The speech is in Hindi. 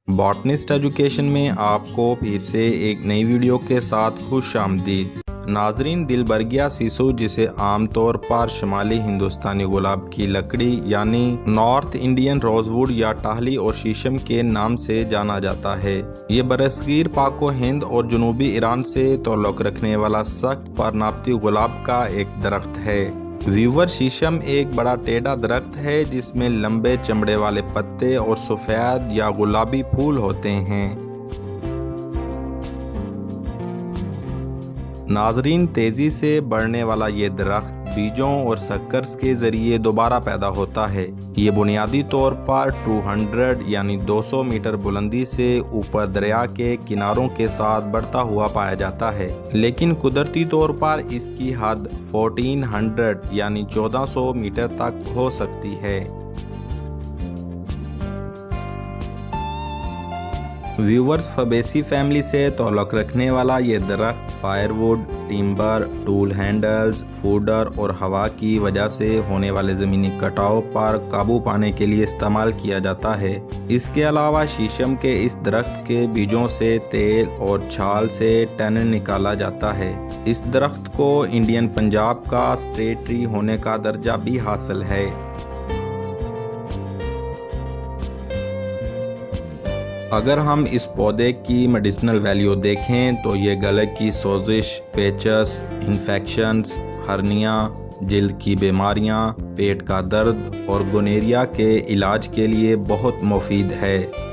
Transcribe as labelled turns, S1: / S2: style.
S1: बॉटनिस्ट एजुकेशन में आपको फिर से एक नई वीडियो के साथ खुश आमदीद। नाजरीन, दिलबर्गिया सिसु, जिसे आमतौर पर शुमाली हिंदुस्तानी गुलाब की लकड़ी यानी नॉर्थ इंडियन रोजवुड या टाहली और शीशम के नाम से जाना जाता है। ये बरसगीर पाको हिंद और जनूबी ईरान से ताल्लुक़ रखने वाला सख्त परनापती गुलाब का एक दरख्त है। व्यूवर, शीशम एक बड़ा टेढ़ा दरख्त है जिसमें लंबे चमड़े वाले पत्ते और सफ़ेद या गुलाबी फूल होते हैं। नाजरीन, तेज़ी से बढ़ने वाला ये दरख्त बीजों और सक्कर्स के ज़रिए दोबारा पैदा होता है। ये बुनियादी तौर पर 200 यानी 200 मीटर बुलंदी से ऊपर दरिया के किनारों के साथ बढ़ता हुआ पाया जाता है, लेकिन कुदरती तौर पर इसकी हद 1400 यानी 1400 मीटर तक हो सकती है। व्यूवर्स, फबेसी फैमिली से ताल्लुक़ रखने वाला ये दरख्त firewood, timber, tool handles, fodder और हवा की वजह से होने वाले ज़मीनी कटाव पर काबू पाने के लिए इस्तेमाल किया जाता है। इसके अलावा शीशम के इस दरख्त के बीजों से तेल और छाल से टैनिन निकाला जाता है। इस दरख्त को इंडियन पंजाब का स्टेट ट्री होने का दर्जा भी हासिल है। अगर हम इस पौधे की मेडिसिनल वैल्यू देखें तो ये गले की सोजिश, पेचस, इन्फेक्शंस, हर्निया, जिल्द की बीमारियां, पेट का दर्द और गोनेरिया के इलाज के लिए बहुत मुफीद है।